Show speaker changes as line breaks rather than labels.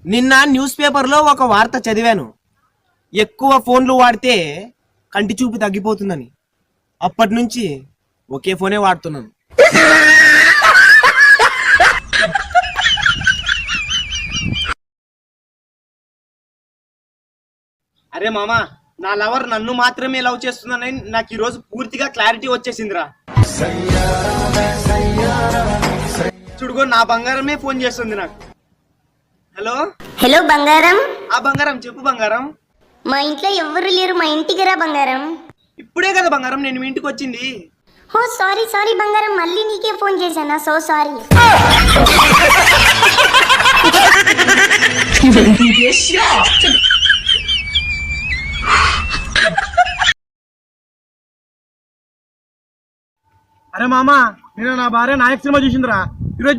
నిన్న న్యూస్ పేపర్లో ఒక వార్త చదివాను. ఎక్కువ ఫోన్లు వాడితే కంటి చూపు తగ్గిపోతుందని. అప్పటి నుంచి ఒకే ఫోనే వాడుతున్నాను. అరే మామా, నా లవర్ నన్ను మాత్రమే లవ్ చేస్తుందని నాకు ఈరోజు పూర్తిగా క్లారిటీ వచ్చేసిందిరా. చూడుగో, నా బంగారమే ఫోన్ చేస్తుంది నాకు. హలో
హలో బంగారం.
ఆ బంగారం చెప్పు బంగారం.
మా ఇంట్లో ఎవరు లేరు, మా ఇంటికి రా బంగారం.
ఇప్పుడే కదా బంగారం నేను మీ ఇంటికి వచ్చింది.
ఓ సారీ సారీ బంగారం, మళ్ళీ నీకే ఫోన్ చేశానా, సో సారీ.
అరే మామా, నేను నా భార్య నాయక్ సినిమా చూసిందిరా ఈరోజు